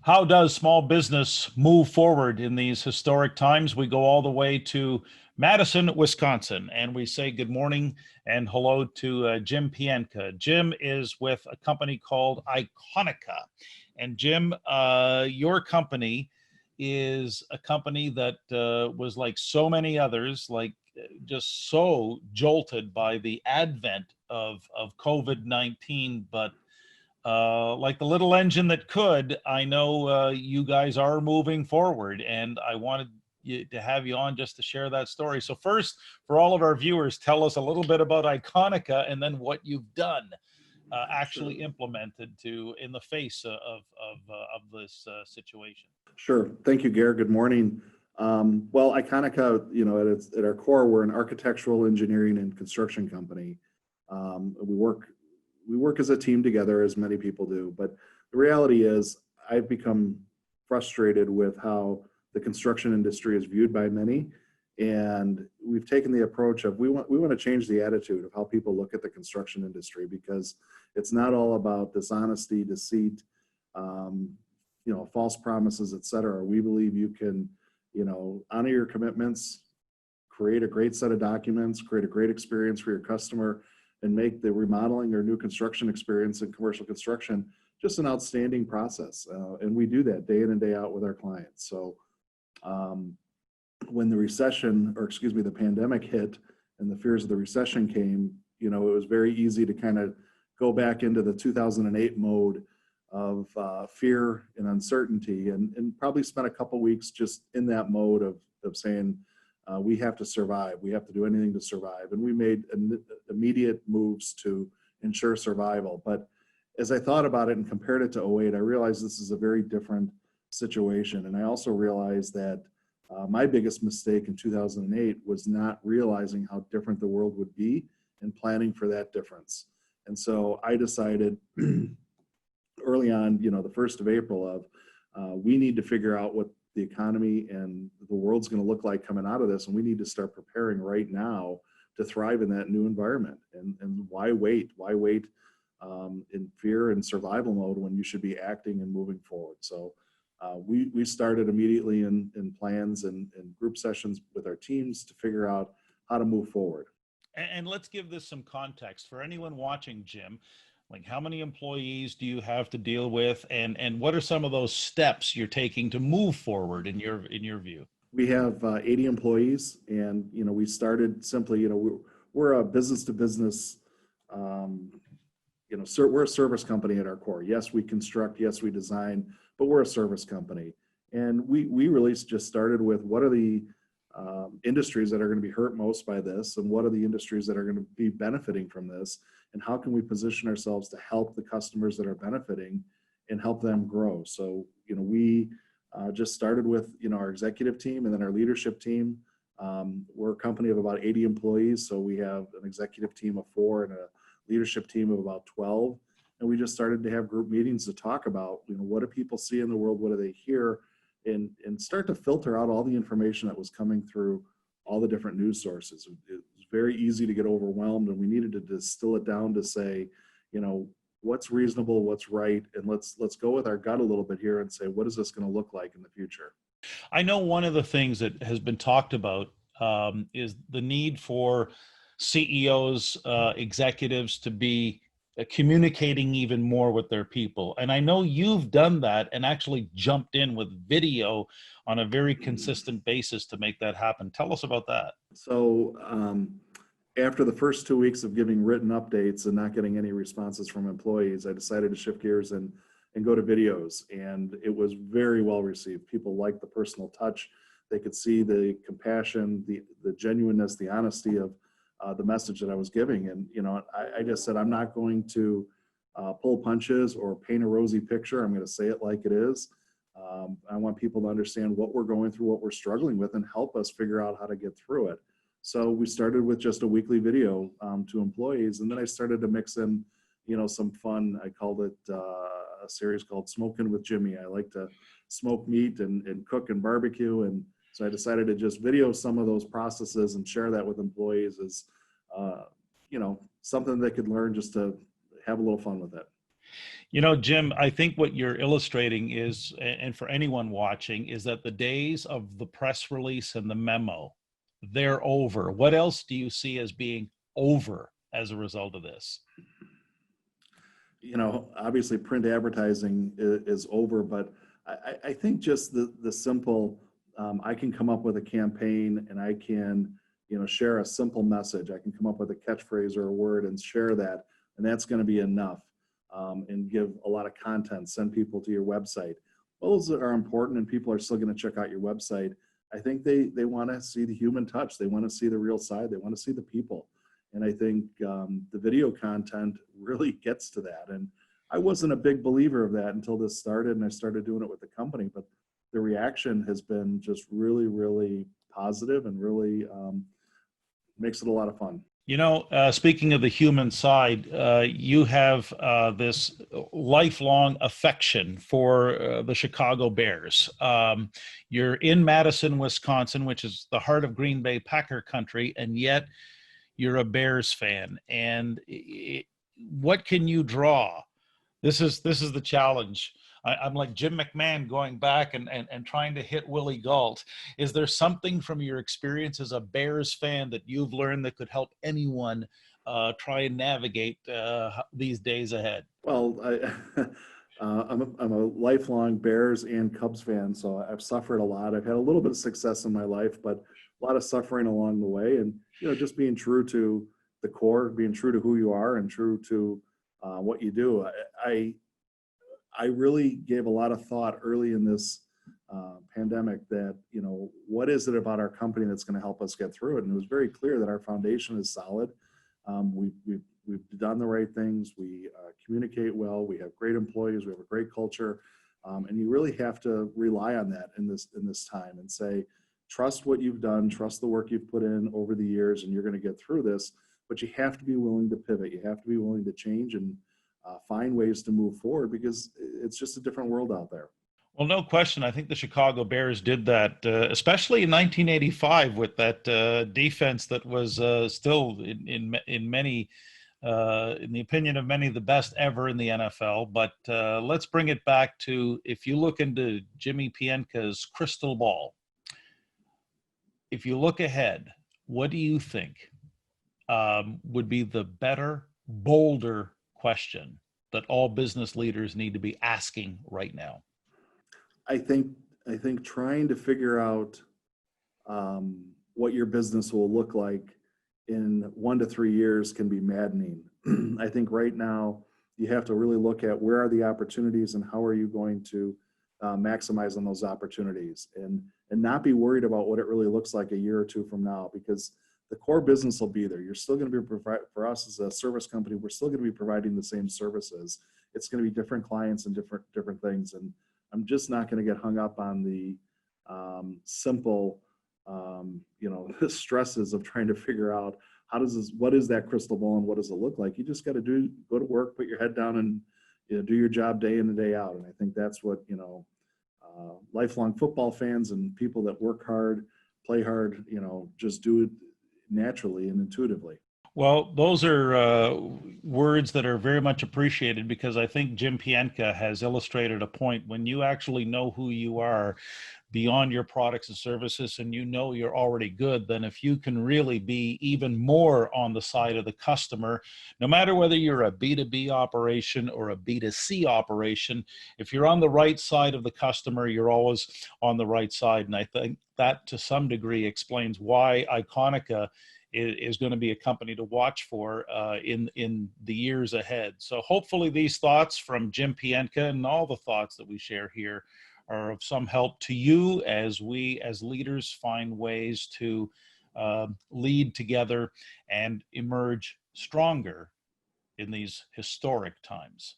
How does small business move forward in these historic times? We go all the way to Madison, Wisconsin, and we say good morning and hello to Jim Pientka. Jim is with a company called Iconica. And Jim, your company is a company that was like so many others, just so jolted by the advent of COVID-19, but like the little engine that could, I know you guys are moving forward, and I wanted to have you on just to share that story. So first, for all of our viewers, tell us a little bit about Iconica and then what you've done, actually Sure. implemented in the face of this situation. Sure. Thank you, Gare. Good morning. Well, Iconica, at our core, we're an architectural engineering and construction company. We work as a team together, as many people do. But the reality is, I've become frustrated with how the construction industry is viewed by many, and we've taken the approach of we want to change the attitude of how people look at the construction industry, because it's not all about dishonesty, deceit, false promises, et cetera. We believe you can, honor your commitments, create a great set of documents, create a great experience for your customer, and make the remodeling or new construction experience in commercial construction just an outstanding process. And we do that day in and day out with our clients. So when the pandemic hit and the fears of the recession came, it was very easy to kind of go back into the 2008 mode of fear and uncertainty, and probably spent a couple weeks just in that mode of saying, we have to survive. We have to do anything to survive. And we made immediate moves to ensure survival. But as I thought about it and compared it to '08, I realized this is a very different situation. And I also realized that my biggest mistake in 2008 was not realizing how different the world would be and planning for that difference. And so I decided early on, the 1st of April we need to figure out what the economy and the world's going to look like coming out of this, and we need to start preparing right now to thrive in that new environment. And why wait? Why wait in fear and survival mode when you should be acting and moving forward? So we started immediately in plans and group sessions with our teams to figure out how to move forward. And let's give this some context for anyone watching, Jim. Like, how many employees do you have to deal with, and what are some of those steps you're taking to move forward in your view? We have 80 employees, and we started simply. We're a business to business. We're a service company at our core. Yes, we construct. Yes, we design, but we're a service company, and we really just started with what are the industries that are going to be hurt most by this, and what are the industries that are going to be benefiting from this, and how can we position ourselves to help the customers that are benefiting and help them grow. So we just started with our executive team and then our leadership team. We're a company of about 80 employees, so we have an executive team of 4 and a leadership team of about 12, and we just started to have group meetings to talk about what do people see in the world, what do they hear, and start to filter out all the information that was coming through all the different news sources. It was very easy to get overwhelmed, and we needed to distill it down to say, what's reasonable, what's right, and let's go with our gut a little bit here and say, what is this going to look like in the future? I know one of the things that has been talked about is the need for CEOs, executives to be communicating even more with their people. And I know you've done that and actually jumped in with video on a very consistent basis to make that happen. Tell us about that. So after the first 2 weeks of giving written updates and not getting any responses from employees, I decided to shift gears and go to videos. And it was very well received. People liked the personal touch. They could see the compassion, the genuineness, the honesty of the message that I was giving. And, I just said, I'm not going to pull punches or paint a rosy picture. I'm going to say it like it is. I want people to understand what we're going through, what we're struggling with, and help us figure out how to get through it. So we started with just a weekly video to employees. And then I started to mix in, some fun. I called it a series called Smoking with Jimmy. I like to smoke meat and cook and barbecue. And so I decided to just video some of those processes and share that with employees as, something they could learn just to have a little fun with it. You know, Jim, I think what you're illustrating is, and for anyone watching, is that the days of the press release and the memo, they're over. What else do you see as being over as a result of this? Obviously print advertising is over, but I think just the simple, I can come up with a campaign and I can, share a simple message. I can come up with a catchphrase or a word and share that, and that's going to be enough, and give a lot of content, send people to your website. Those are important, and people are still going to check out your website. I think they want to see the human touch. They want to see the real side. They want to see the people. And I think the video content really gets to that. And I wasn't a big believer of that until this started, and I started doing it with the company. But the reaction has been just really, really positive, and really makes it a lot of fun. You know, speaking of the human side, you have this lifelong affection for the Chicago Bears. You're in Madison, Wisconsin, which is the heart of Green Bay Packer country, and yet you're a Bears fan. And what can you draw? This is the challenge. I'm like Jim McMahon going back and trying to hit Willie Gault. Is there something from your experience as a Bears fan that you've learned that could help anyone try and navigate these days ahead? Well, I'm a lifelong Bears and Cubs fan, so I've suffered a lot. I've had a little bit of success in my life, but a lot of suffering along the way. And just being true to the core, being true to who you are, and true to what you do. I really gave a lot of thought early in this pandemic that, what is it about our company that's going to help us get through it? And it was very clear that our foundation is solid. We've done the right things. We communicate well. We have great employees. We have a great culture. And you really have to rely on that in this time, and say, trust what you've done, trust the work you've put in over the years, and you're going to get through this. But you have to be willing to pivot. You have to be willing to change and find ways to move forward, because it's just a different world out there. Well, no question. I think the Chicago Bears did that, especially in 1985, with that defense that was still in many, in the opinion of many, the best ever in the NFL. But let's bring it back to, if you look into Jimmy Pientka's crystal ball, if you look ahead, what do you think would be the better, bolder question that all business leaders need to be asking right now? I think trying to figure out what your business will look like in 1 to 3 years can be maddening. I think right now you have to really look at where are the opportunities and how are you going to maximize on those opportunities, and not be worried about what it really looks like a year or two from now, because the core business will be there. You're still going to be for us as a service company, we're still going to be providing the same services. It's going to be different clients and different things. And I'm just not going to get hung up on the simple, stresses of trying to figure out what is that crystal ball and what does it look like. You just got to go to work, put your head down, and do your job day in and day out. And I think that's what, lifelong football fans and people that work hard, play hard, just do it naturally and intuitively. Well, those are words that are very much appreciated, because I think Jim Pientka has illustrated a point. When you actually know who you are beyond your products and services, and you're already good, then if you can really be even more on the side of the customer, no matter whether you're a B2B operation or a B2C operation, if you're on the right side of the customer, you're always on the right side. And I think that to some degree explains why Iconica is going to be a company to watch for in the years ahead. So hopefully these thoughts from Jim Pientka and all the thoughts that we share here are of some help to you as we as leaders find ways to lead together and emerge stronger in these historic times.